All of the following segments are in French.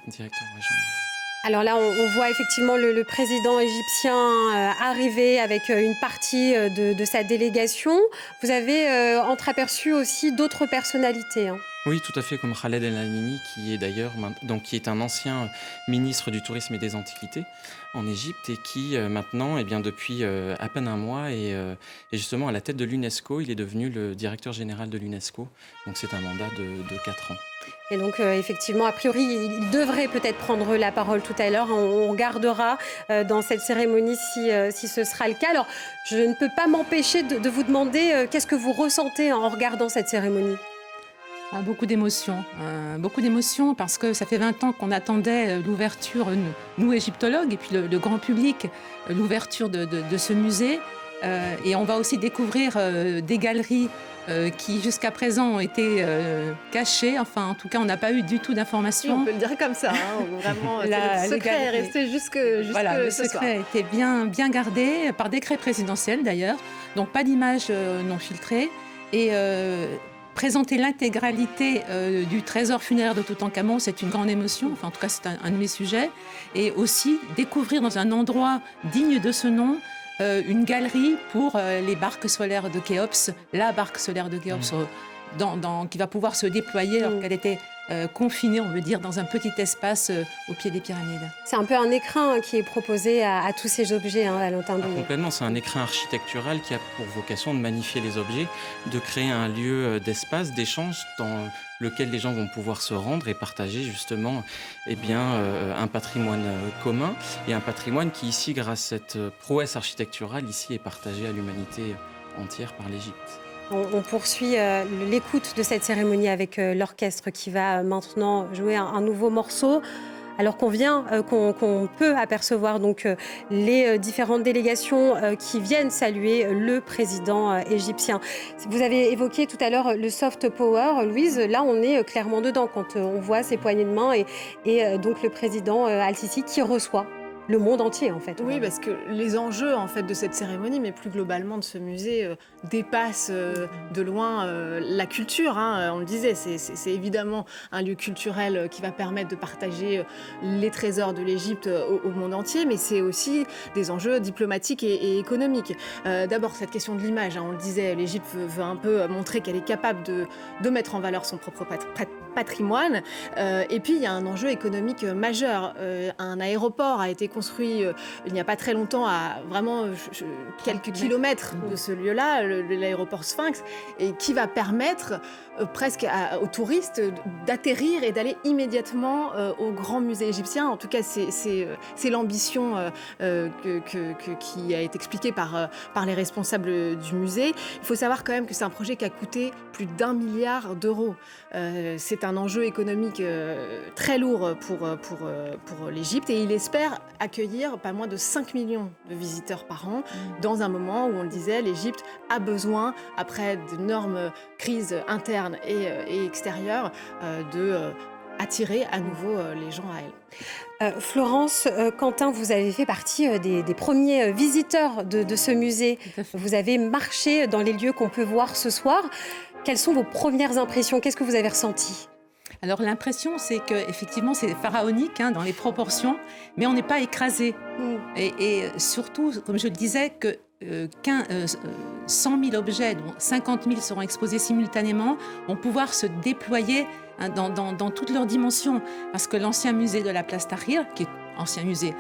directeur régional. Alors là, on voit effectivement le président égyptien arriver avec une partie de sa délégation. Vous avez entreaperçu aussi d'autres personnalités, hein. Oui, tout à fait, comme Khaled El Hanini, qui est d'ailleurs qui est un ancien ministre du Tourisme et des Antiquités en Égypte et qui maintenant, eh bien, depuis à peine un mois, est justement à la tête de l'UNESCO. Il est devenu le directeur général de l'UNESCO. Donc c'est un mandat de 4 ans. Et donc, effectivement, a priori, il devrait peut-être prendre la parole tout à l'heure. On regardera dans cette cérémonie si ce sera le cas. Alors, je ne peux pas m'empêcher de vous demander qu'est-ce que vous ressentez en regardant cette cérémonie. Ah, beaucoup d'émotions parce que ça fait 20 ans qu'on attendait l'ouverture, nous égyptologues, et puis le grand public, l'ouverture de ce musée. Et on va aussi découvrir des galeries qui jusqu'à présent ont été cachées. Enfin, en tout cas, on n'a pas eu du tout Oui, on d'informations. peut le dire comme ça, hein. Vraiment, le Les secret est galeries. resté jusque Voilà, le ce soir. secret a été bien gardé, par décret présidentiel d'ailleurs, donc pas d'images non filtrées. Et présenter l'intégralité du trésor funéraire de Toutankhamon, c'est une grande émotion, enfin en tout cas c'est un de mes sujets. Et aussi découvrir dans un endroit digne de ce nom une galerie pour les barques solaires de Khéops, la barque solaire de Khéops qui va pouvoir se déployer alors qu'elle était confinée, on veut dire, dans un petit espace au pied des pyramides. C'est un peu un écrin qui est proposé à tous ces objets, hein, Valentin Ah, Douillet. complètement, c'est un écrin architectural qui a pour vocation de magnifier les objets, de créer un lieu d'espace, d'échange dans lequel les gens vont pouvoir se rendre et partager justement eh bien, un patrimoine commun et un patrimoine qui ici, grâce à cette prouesse architecturale, ici est partagé à l'humanité entière par l'Égypte. On poursuit l'écoute de cette cérémonie avec l'orchestre qui va maintenant jouer un nouveau morceau. Alors qu'on peut apercevoir donc les différentes délégations qui viennent saluer le président égyptien. Vous avez évoqué tout à l'heure le soft power, Louise. Là, on est clairement dedans quand on voit ces poignées de main et donc le président Al-Sisi qui reçoit le monde entier en fait. Oui, parce que les enjeux en fait de cette cérémonie, mais plus globalement de ce musée, dépassent de loin la culture, hein. On le disait, c'est évidemment un lieu culturel qui va permettre de partager les trésors de l'Égypte au monde entier, mais c'est aussi des enjeux diplomatiques et économiques. D'abord, cette question de l'image, hein, on le disait, l'Égypte veut un peu montrer qu'elle est capable de mettre en valeur son propre patrimoine. Et puis, il y a un enjeu économique majeur. Un aéroport a été construit il n'y a pas très longtemps à vraiment quelques kilomètres de ce lieu-là, l'aéroport Sphinx, et qui va permettre presque aux touristes d'atterrir et d'aller immédiatement au grand musée égyptien. En tout cas, c'est l'ambition qui a été expliquée par les responsables du musée. Il faut savoir quand même que c'est un projet qui a coûté plus d'1 milliard d'euros. C'est un enjeu économique très lourd pour l'Égypte et il espère accueillir pas moins de 5 millions de visiteurs par an dans un moment où, on le disait, l'Égypte a besoin, après d'énormes crises internes et extérieures, attirer à nouveau les gens à elle. Florence, Quentin, vous avez fait partie des premiers visiteurs de ce musée. Vous avez marché dans les lieux qu'on peut voir ce soir. Quelles sont vos premières impressions? Qu'est-ce que vous avez ressenti? Alors l'impression, c'est qu'effectivement, c'est pharaonique dans les proportions, mais on n'est pas écrasé. Et surtout, comme je le disais, que 100 000 objets, dont 50 000 seront exposés simultanément, vont pouvoir se déployer dans toutes leurs dimensions. Parce que l'ancien musée de la place Tahrir, qui est ancien musée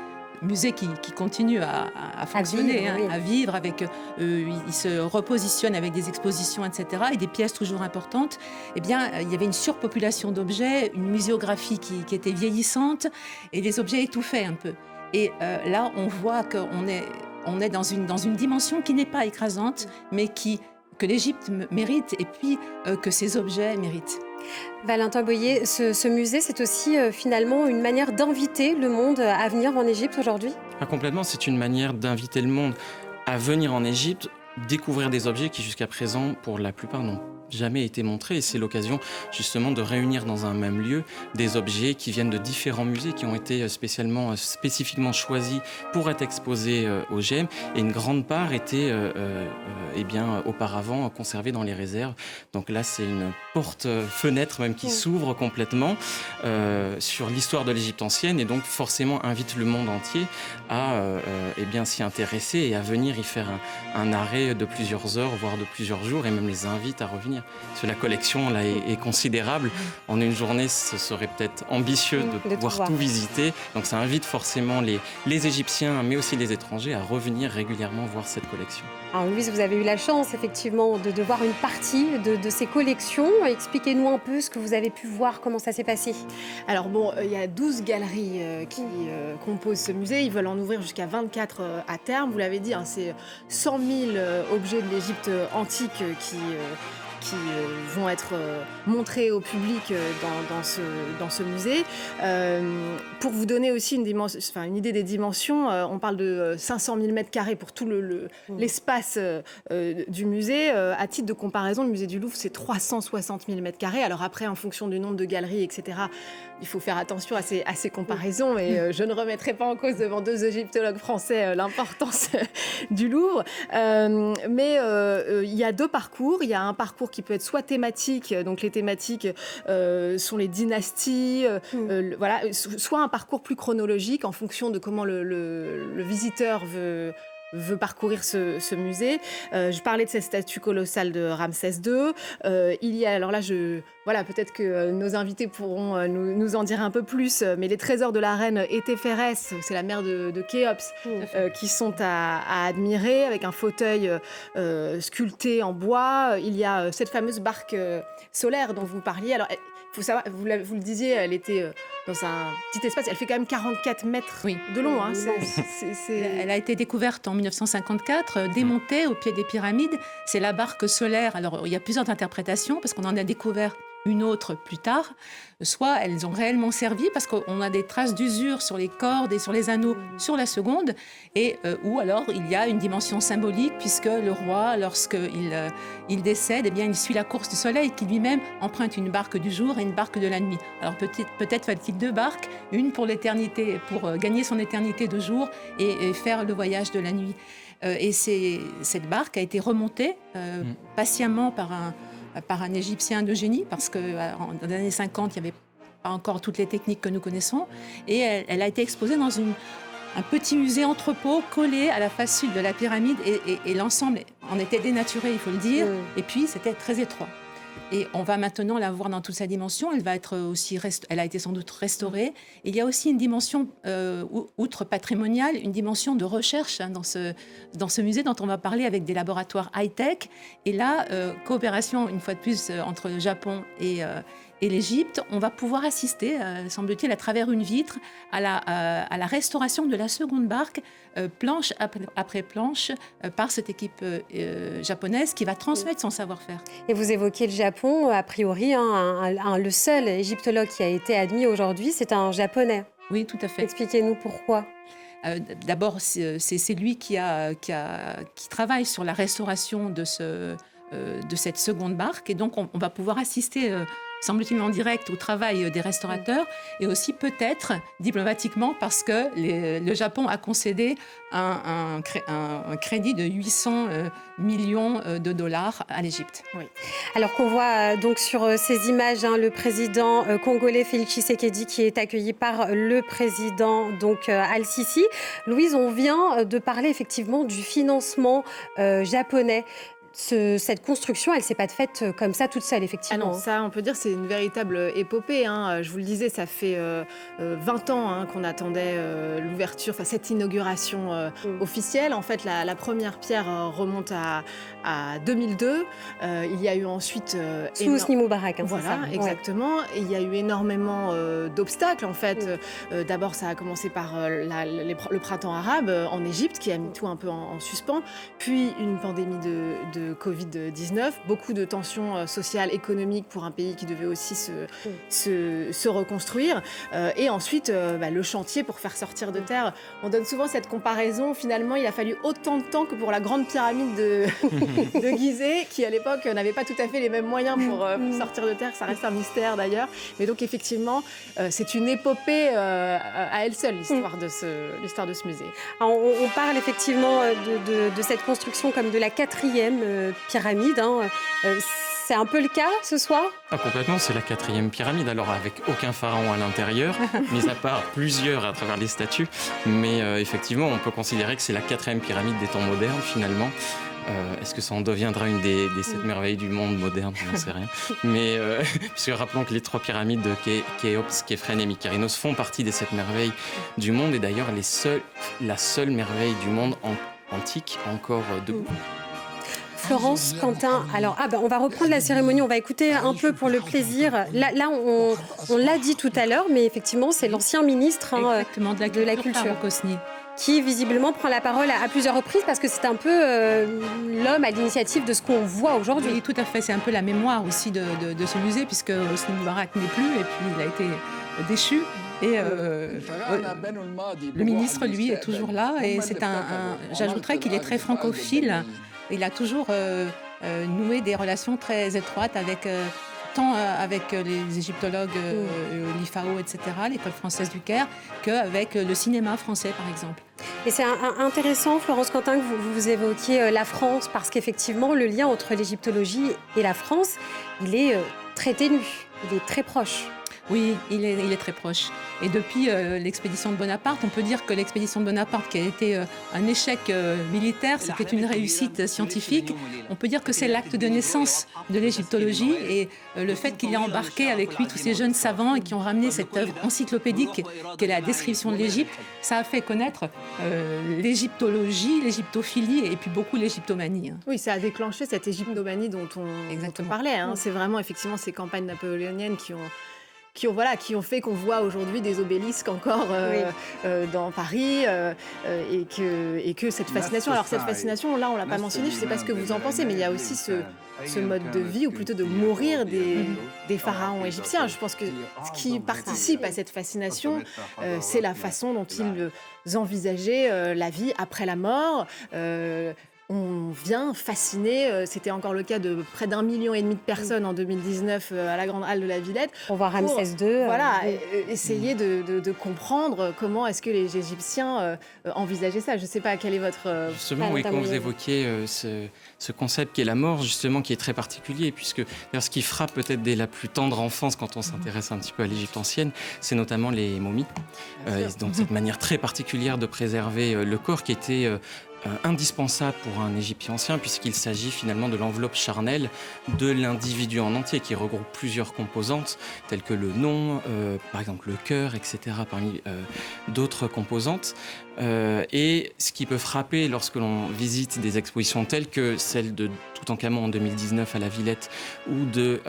qui continue à fonctionner, à vivre, avec, il se repositionne avec des expositions, etc., et des pièces toujours importantes. Eh bien, il y avait une surpopulation d'objets, une muséographie qui était vieillissante, et des objets étouffés un peu. Et là, on voit qu'on est dans une dimension qui n'est pas écrasante, mais que l'Égypte mérite, et puis que ces objets méritent. Valentin Boyer, ce musée, c'est aussi finalement une manière d'inviter le monde à venir en Égypte aujourd'hui? Ah, complètement, c'est une manière d'inviter le monde à venir en Égypte, découvrir des objets qui jusqu'à présent, pour la plupart, n'ont jamais été montré. Et c'est l'occasion justement de réunir dans un même lieu des objets qui viennent de différents musées, qui ont été spécifiquement choisis pour être exposés au GEM. Et une grande part était auparavant conservée dans les réserves. Donc là, c'est une porte-fenêtre même qui s'ouvre complètement sur l'histoire de l'Égypte ancienne, et donc forcément invite le monde entier à s'y intéresser et à venir y faire un arrêt de plusieurs heures, voire de plusieurs jours, et même les invite à revenir. Parce que la collection là est considérable. En une journée, ce serait peut-être ambitieux de pouvoir tout visiter. Donc ça invite forcément les Égyptiens, mais aussi les étrangers, à revenir régulièrement voir cette collection. Alors Louise, vous avez eu la chance effectivement de voir une partie de ces collections. Expliquez-nous un peu ce que vous avez pu voir, comment ça s'est passé. Alors bon, il y a 12 galeries qui composent ce musée. Ils veulent en ouvrir jusqu'à 24 à terme. Vous l'avez dit, c'est 100 000 objets de l'Égypte antique qui vont être montrés au public dans ce musée. Pour vous donner aussi une idée des dimensions, on parle de 500 000 m² pour tout l'espace du musée. À titre de comparaison, le musée du Louvre, c'est 360 000 m². Alors après, en fonction du nombre de galeries, etc., il faut faire attention à ces comparaisons. Et je ne remettrai pas en cause devant 2 égyptologues français l'importance du Louvre. Mais il y a 2 parcours. Il y a un parcours qui peut être soit thématique, donc les thématiques sont les dynasties, soit un parcours plus chronologique en fonction de comment le visiteur veut parcourir ce musée. Je parlais de cette statue colossale de Ramsès II. Il y a, alors là, peut-être que nos invités pourront nous en dire un peu plus, mais les trésors de la reine Étéphérès, c'est la mère de Khéops, qui sont à admirer, avec un fauteuil sculpté en bois. Il y a cette fameuse barque solaire dont vous parliez. Alors, il faut savoir, vous le disiez, elle était dans un petit espace. Elle fait quand même 44 mètres de long. Elle a été découverte en 1954, démontée au pied des pyramides. C'est la barque solaire. Alors, il y a plusieurs interprétations, parce qu'on en a découvert une autre plus tard. Soit elles ont réellement servi, parce qu'on a des traces d'usure sur les cordes et sur les anneaux sur la seconde, ou alors il y a une dimension symbolique, puisque le roi, lorsqu'il décède, il suit la course du soleil, qui lui-même emprunte une barque du jour et une barque de la nuit. Alors peut-être fallait-il 2 barques, une pour l'éternité, pour gagner son éternité de jour, et faire le voyage de la nuit. Et cette barque a été remontée patiemment par un Égyptien de génie, parce que dans les années 50, il n'y avait pas encore toutes les techniques que nous connaissons. Et elle a été exposée dans un petit musée entrepôt collé à la face sud de la pyramide. Et l'ensemble en était dénaturé, il faut le dire. Et puis, c'était très étroit. Et on va maintenant la voir dans toute sa dimension. Elle va être aussi elle a été sans doute restaurée. Et il y a aussi une dimension, outre patrimoniale, une dimension de recherche dans ce musée dont on va parler, avec des laboratoires high-tech. Et là, coopération, une fois de plus, entre le Japon et l'Égypte. On va pouvoir assister, semble-t-il, à travers une vitre, à la restauration de la seconde barque, planche après planche, par cette équipe japonaise qui va transmettre son savoir-faire. Et vous évoquez le Japon, a priori, le seul égyptologue qui a été admis aujourd'hui, c'est un Japonais. Oui, tout à fait. Expliquez-nous pourquoi. D'abord, c'est lui qui travaille sur la restauration de cette seconde barque, et donc on va pouvoir assister, semble-t-il, en direct au travail des restaurateurs, et aussi peut-être diplomatiquement, parce que le Japon a concédé un crédit de 800 millions de dollars à l'Égypte. Oui. Alors qu'on voit donc sur ces images le président congolais Félix Tshisekedi qui est accueilli par le président Al-Sisi. Louise, on vient de parler effectivement du financement japonais. Cette construction, elle ne s'est pas faite comme ça toute seule, effectivement. Ah non, ça, on peut dire, c'est une véritable épopée. Je vous le disais, ça fait 20 ans qu'on attendait l'ouverture, cette inauguration officielle. En fait, la première pierre remonte à 2002. Il y a eu ensuite... Sous Hosni Moubarak, voilà, c'est ça. exactement. Ouais. Et il y a eu énormément d'obstacles, en fait. D'abord, ça a commencé par le printemps arabe en Égypte, qui a mis tout un peu en suspens. Puis, une pandémie de de Covid-19, beaucoup de tensions sociales, économiques pour un pays qui devait aussi se reconstruire. Et ensuite, le chantier pour faire sortir de terre. On donne souvent cette comparaison. Finalement, il a fallu autant de temps que pour la grande pyramide de Gizeh, qui à l'époque n'avait pas tout à fait les mêmes moyens pour sortir de terre. Ça reste un mystère d'ailleurs. Mais donc effectivement, c'est une épopée à elle seule, l'histoire de ce musée. Alors, on parle effectivement de cette construction comme de la 4e pyramide. C'est un peu le cas ce soir? Complètement, c'est la 4e pyramide, alors avec aucun pharaon à l'intérieur, mis à part plusieurs à travers les statues. Mais effectivement, on peut considérer que c'est la 4e pyramide des temps modernes finalement. Est-ce que ça en deviendra une des 7 merveilles du monde moderne? Je n'en sais rien. Mais puisque rappelons que les 3 pyramides de Khéops, Képhren et Mykérinos font partie des 7 merveilles du monde, et d'ailleurs la seule merveille du monde antique encore debout. Florence, Quentin, alors on va reprendre la cérémonie, on va écouter un peu pour le plaisir. Là on l'a dit tout à l'heure, mais effectivement c'est l'ancien ministre de la Culture qui visiblement prend la parole à plusieurs reprises parce que c'est un peu l'homme à l'initiative de ce qu'on voit aujourd'hui. Oui, tout à fait, c'est un peu la mémoire aussi de ce musée puisque Hosni Moubarak n'est plus et puis il a été déchu. Et le ministre, lui, est toujours là et j'ajouterais qu'il est très francophile. Il a toujours noué des relations très étroites tant avec les égyptologues, l'IFAO, etc., l'école française du Caire, qu'avec le cinéma français, par exemple. Et c'est intéressant, Florence Quentin, que vous évoquiez la France, parce qu'effectivement, le lien entre l'égyptologie et la France, il est très ténu, il est très proche. Oui, il est très proche. Et depuis l'expédition de Bonaparte, on peut dire que l'expédition de Bonaparte, qui a été un échec militaire, c'était une réussite scientifique. On peut dire que c'est l'acte de naissance de l'égyptologie et le fait qu'il ait embarqué avec lui tous ces jeunes savants et qui ont ramené cette œuvre encyclopédique qu'est la description de l'Égypte, ça a fait connaître l'égyptologie, l'égyptophilie et puis beaucoup l'égyptomanie. Oui, ça a déclenché cette égyptomanie dont on parlait. C'est vraiment effectivement ces campagnes napoléoniennes qui ont fait qu'on voit aujourd'hui des obélisques encore dans Paris et que cette fascination. Alors cette fascination, là, on l'a pas mentionné, je ne sais pas ce que vous en pensez, mais il y a aussi ce mode de vie, ou plutôt de mourir des pharaons égyptiens. Je pense que ce qui participe à cette fascination, c'est la façon dont ils envisageaient la vie après la mort. On vient fasciner, c'était encore le cas de près d'1,5 million de personnes en 2019 à la Grande Halle de la Villette. On voit Ramsès II. Essayer de comprendre comment est-ce que les Égyptiens envisageaient ça. Je ne sais pas, quel est votre... Justement, oui, quand vous évoquiez ce concept qui est la mort, justement, qui est très particulier, puisque ce qui frappe peut-être dès la plus tendre enfance quand on s'intéresse un petit peu à l'Égypte ancienne, c'est notamment les momies. Donc cette manière très particulière de préserver le corps qui était... indispensable pour un Égyptien ancien, puisqu'il s'agit finalement de l'enveloppe charnelle de l'individu en entier, qui regroupe plusieurs composantes, telles que le nom, par exemple le cœur, etc., parmi d'autres composantes. Et ce qui peut frapper lorsque l'on visite des expositions telles que celle de Toutankhamon en 2019 à la Villette ou de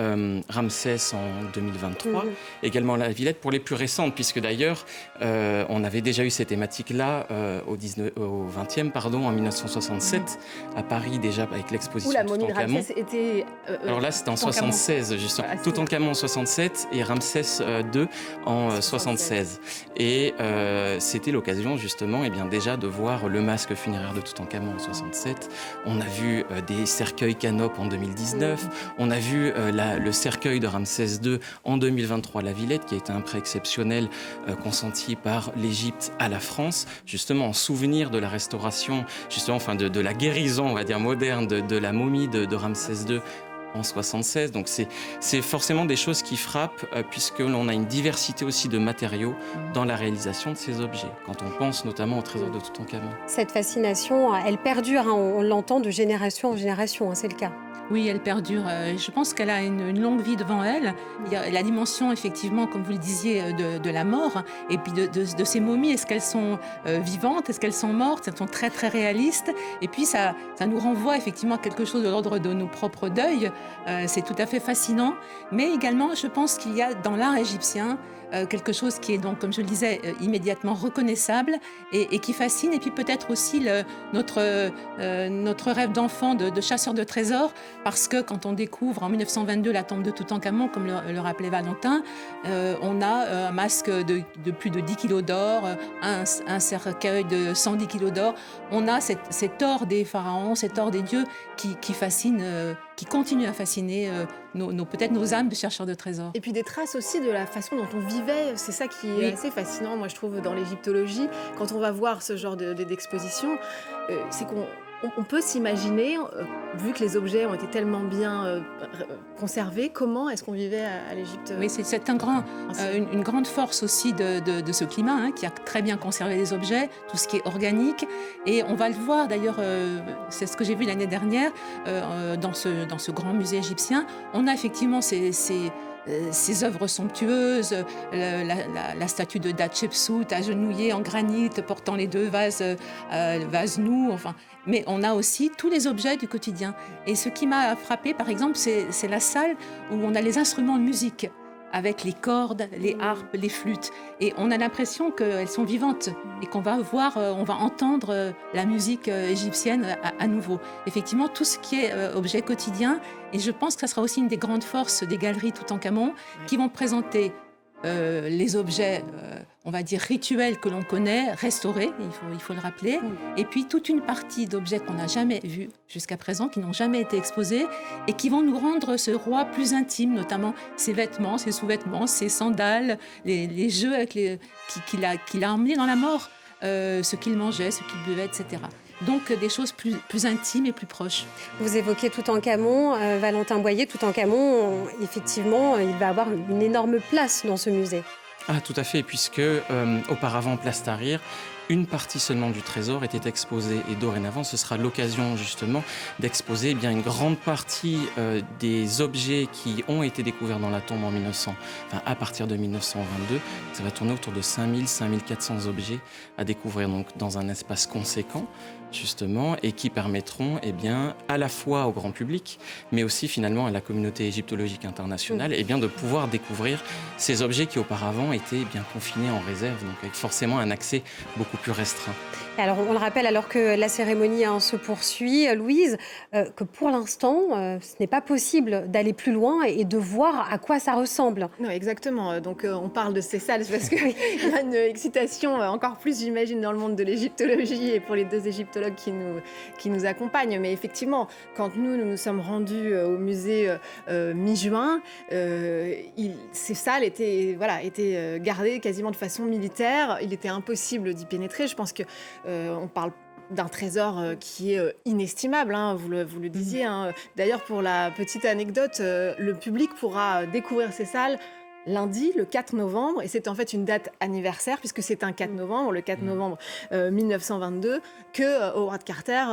Ramsès en 2023, également à la Villette pour les plus récentes, puisque d'ailleurs on avait déjà eu ces thématiques-là au 20e, en 1967, à Paris déjà avec l'exposition Où la momie de Toutankhamon. Ramsès était... Alors là, c'était en 76, justement. Voilà, Toutankhamon en 67 et Ramsès II en 76. Et c'était l'occasion, justement, déjà de voir le masque funéraire de Toutankhamon en 67. On a vu des cercueils canopes en 2019. On a vu le cercueil de Ramsès II en 2023 à la Villette, qui a été un prêt exceptionnel consenti par l'Égypte à la France, justement en souvenir de la restauration, justement, de la guérison, on va dire, moderne de la momie de Ramsès II en 76. Donc c'est forcément des choses qui frappent puisque l'on a une diversité aussi de matériaux dans la réalisation de ces objets, quand on pense notamment au trésor de Toutankhamon. Cette fascination, elle perdure, on l'entend de génération en génération, c'est le cas. Oui, elle perdure. Je pense qu'elle a une longue vie devant elle. Il y a la dimension, effectivement, comme vous le disiez, de la mort, et puis de ces momies. Est-ce qu'elles sont vivantes? Est-ce qu'elles sont mortes? Elles sont très, très réalistes. Et puis, ça nous renvoie effectivement à quelque chose de l'ordre de nos propres deuils. C'est tout à fait fascinant. Mais également, je pense qu'il y a dans l'art égyptien quelque chose qui est donc, comme je le disais, immédiatement reconnaissable et qui fascine. Et puis peut-être aussi notre rêve d'enfant de chasseur de trésors, parce que quand on découvre en 1922 la tombe de Toutankhamon, comme le rappelait Valentin, on a un masque de plus de 10 kilos d'or, un cercueil de 110 kilos d'or. On a cet or des pharaons, cet or des dieux qui fascine, qui continue à fasciner peut-être nos âmes de chercheurs de trésors. Et puis des traces aussi de la façon dont on vivait, c'est ça qui est assez fascinant, moi je trouve, dans l'égyptologie. Quand on va voir ce genre d'exposition, c'est qu'on peut s'imaginer, vu que les objets ont été tellement bien conservés, comment est-ce qu'on vivait à l'Égypte? Oui, c'est une grande force aussi de ce climat, qui a très bien conservé les objets, tout ce qui est organique. Et on va le voir d'ailleurs, c'est ce que j'ai vu l'année dernière dans ce grand musée égyptien. On a effectivement ces œuvres somptueuses, la statue de Hatshepsut agenouillée en granit, portant les deux vases nus, enfin. Mais on a aussi tous les objets du quotidien. Et ce qui m'a frappée, par exemple, c'est la salle où on a les instruments de musique, avec les cordes, les harpes, les flûtes. Et on a l'impression qu'elles sont vivantes et qu'on va on va entendre la musique égyptienne à nouveau. Effectivement, tout ce qui est objet quotidien, et je pense que ça sera aussi une des grandes forces des galeries Toutankhamon, qui vont présenter les objets, on va dire rituels que l'on connaît, restaurés, il faut le rappeler, et puis toute une partie d'objets qu'on n'a jamais vus jusqu'à présent, qui n'ont jamais été exposés, et qui vont nous rendre ce roi plus intime, notamment ses vêtements, ses sous-vêtements, ses sandales, les jeux qu'il a emmenés dans la mort, ce qu'il mangeait, ce qu'il buvait, etc. Donc des choses plus intimes et plus proches. Vous évoquez Toutankhamon, Valentin Boyer. Toutankhamon, effectivement, il va avoir une énorme place dans ce musée. Ah, tout à fait, puisque auparavant, place Tahrir, une partie seulement du trésor était exposée. Et dorénavant, ce sera l'occasion justement d'exposer une grande partie des objets qui ont été découverts dans la tombe à partir de 1922. Ça va tourner autour de 5400 objets à découvrir donc, dans un espace conséquent, justement, et qui permettront à la fois au grand public, mais aussi finalement à la communauté égyptologique internationale, de pouvoir découvrir ces objets qui auparavant étaient confinés en réserve, donc avec forcément un accès beaucoup plus restreint. Alors, on le rappelle, alors que la cérémonie se poursuit, Louise, que pour l'instant, ce n'est pas possible d'aller plus loin et de voir à quoi ça ressemble. Non, exactement. Donc, on parle de ces salles parce qu'il y a une excitation encore plus, j'imagine, dans le monde de l'égyptologie et pour les deux égyptologues qui nous accompagnent. Mais effectivement, quand nous sommes rendus au musée mi-juin, ces salles étaient gardées quasiment de façon militaire. Il était impossible d'y pénétrer. Je pense que on parle d'un trésor qui est inestimable, vous le disiez. D'ailleurs, pour la petite anecdote, le public pourra découvrir ces salles lundi, le 4 novembre, et c'est en fait une date anniversaire, puisque c'est un 4 novembre, le 4 novembre 1922, que Howard Carter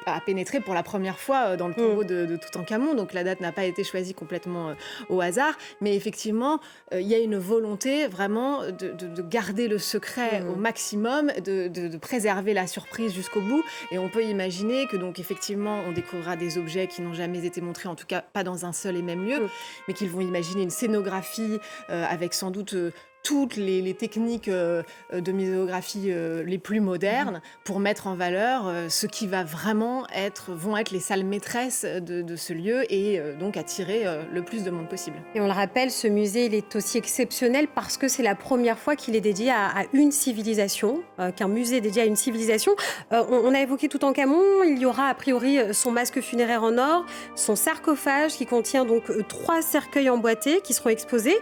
a pénétré pour la première fois dans le tombeau de Toutankhamon. Donc la date n'a pas été choisie complètement au hasard, mais effectivement, il y a une volonté vraiment de garder le secret au maximum, de préserver la surprise jusqu'au bout. Et on peut imaginer que donc effectivement, on découvrira des objets qui n'ont jamais été montrés, en tout cas pas dans un seul et même lieu, mais qu'ils vont imaginer une scénographie avec sans doute toutes les techniques de muséographie les plus modernes pour mettre en valeur ce qui vont être les salles maîtresses de ce lieu et donc attirer le plus de monde possible. Et on le rappelle, ce musée il est aussi exceptionnel parce que c'est la première fois qu'il est dédié à une civilisation, qu'un musée dédié à une civilisation. On a évoqué Toutankhamon, il y aura a priori son masque funéraire en or, son sarcophage qui contient donc 3 cercueils emboîtés qui seront exposés.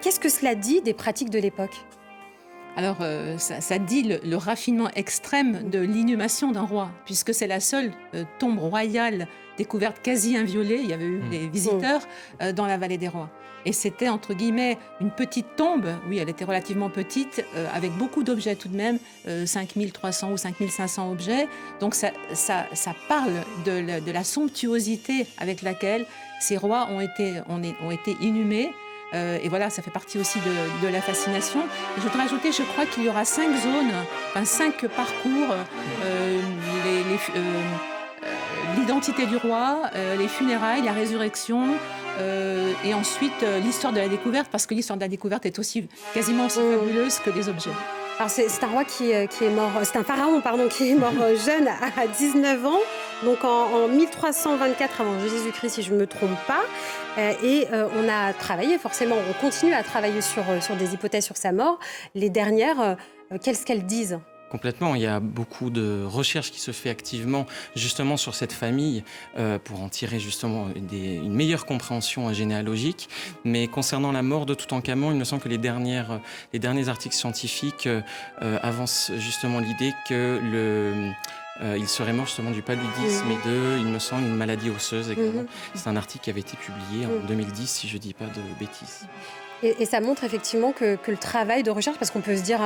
Qu'est-ce que cela dit des pratiques de l'époque ? Alors, ça dit le raffinement extrême de l'inhumation d'un roi, puisque c'est la seule tombe royale découverte quasi inviolée. Il y avait eu des visiteurs dans la vallée des rois. Et c'était, entre guillemets, une petite tombe. Oui, elle était relativement petite, avec beaucoup d'objets tout de même, 5300 ou 5500 objets. Donc, ça parle de la somptuosité avec laquelle ces rois ont été inhumés. Et voilà, ça fait partie aussi de la fascination. Et je voudrais ajouter, je crois qu'il y aura 5 zones, enfin 5 parcours, l'identité du roi, les funérailles, la résurrection, et ensuite l'histoire de la découverte, parce que l'histoire de la découverte est aussi quasiment aussi fabuleuse que les objets. Alors c'est un roi qui est mort, c'est un pharaon pardon, qui est mort jeune à 19 ans, donc en 1324 avant Jésus-Christ si je ne me trompe pas. Et on a travaillé forcément, on continue à travailler sur des hypothèses sur sa mort. Les dernières, qu'est-ce qu'elles disent ? Complètement, il y a beaucoup de recherches qui se fait activement justement sur cette famille pour en tirer justement une meilleure compréhension généalogique. Mais concernant la mort de Toutankhamon, il me semble que les derniers articles scientifiques avancent justement l'idée que il serait mort justement du paludisme et il me semble, une maladie osseuse également. C'est un article qui avait été publié en 2010, si je ne dis pas de bêtises. Et ça montre effectivement que le travail de recherche, parce qu'on peut se dire,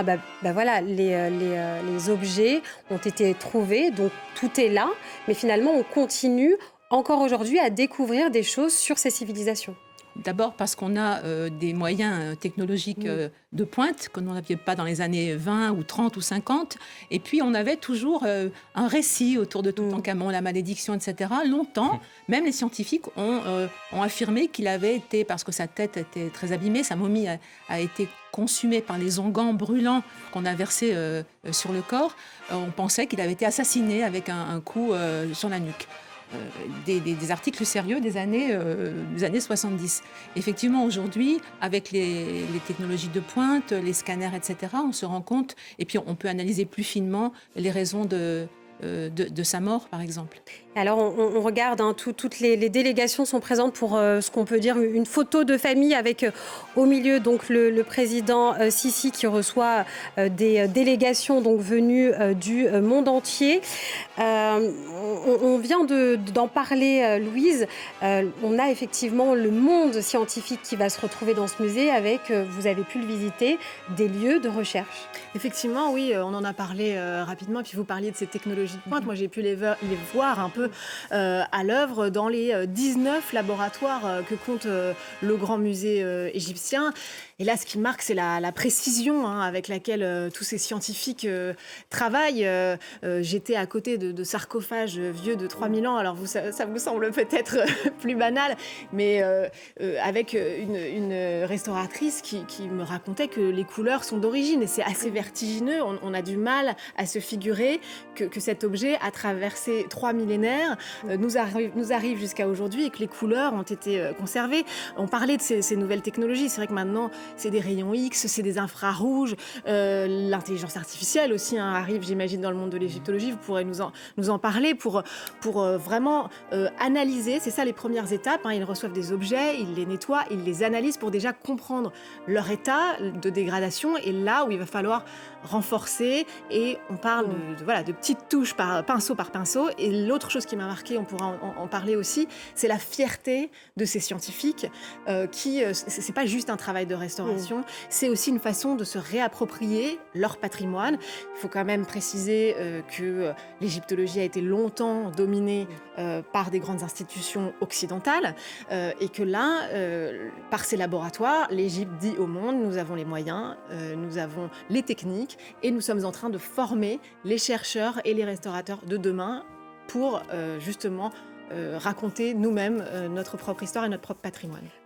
voilà, les objets ont été trouvés, donc tout est là, mais finalement on continue encore aujourd'hui à découvrir des choses sur ces civilisations. D'abord parce qu'on a des moyens technologiques de pointe que nous n'avions pas dans les années 20 ou 30 ou 50. Et puis, on avait toujours un récit autour de Toutankhamon, la malédiction, etc. Longtemps, même les scientifiques ont affirmé qu'il avait été, parce que sa tête était très abîmée, sa momie a été consumée par les onguents brûlants qu'on a versés sur le corps. On pensait qu'il avait été assassiné avec un coup sur la nuque. Des articles sérieux des années 70. Effectivement, aujourd'hui, avec les technologies de pointe, les scanners, etc., on se rend compte, et puis on peut analyser plus finement les raisons de sa mort, par exemple. Alors, on regarde, toutes les délégations sont présentes pour ce qu'on peut dire une photo de famille avec au milieu donc le président Sisi qui reçoit des délégations donc venues du monde entier. On vient d'en parler, Louise. On a effectivement le monde scientifique qui va se retrouver dans ce musée avec, vous avez pu le visiter, des lieux de recherche. Effectivement, oui, on en a parlé rapidement, et puis vous parliez de ces technologies de pointe. Moi, j'ai pu les voir un peu à l'œuvre dans les 19 laboratoires que compte le grand musée égyptien. Et là, ce qui marque, c'est la précision avec laquelle tous ces scientifiques travaillent. J'étais à côté de sarcophages vieux de 3000 ans. Alors, ça vous semble peut-être plus banal, mais avec une restauratrice qui me racontait que les couleurs sont d'origine. Et c'est assez vertigineux. On a du mal à se figurer que cet objet a traversé 3 millénaires, nous arrive jusqu'à aujourd'hui et que les couleurs ont été conservées. On parlait de ces nouvelles technologies. C'est vrai que maintenant, c'est des rayons X, c'est des infrarouges. L'intelligence artificielle aussi arrive, j'imagine, dans le monde de l'égyptologie. Vous pourrez nous en parler pour vraiment analyser. C'est ça les premières étapes. Ils reçoivent des objets, ils les nettoient, ils les analysent pour déjà comprendre leur état de dégradation et là où il va falloir renforcer. Et on parle de petites touches pinceau par pinceau. Et l'autre chose qui m'a marquée, on pourra en parler aussi, c'est la fierté de ces scientifiques qui, c'est pas juste un travail de restauration, c'est aussi une façon de se réapproprier leur patrimoine. Il faut quand même préciser que l'égyptologie a été longtemps dominée par des grandes institutions occidentales et que là, par ces laboratoires, l'Égypte dit au monde, nous avons les moyens, nous avons les techniques et nous sommes en train de former les chercheurs et les restaurateurs de demain pour justement raconter nous-mêmes notre propre histoire et notre propre patrimoine.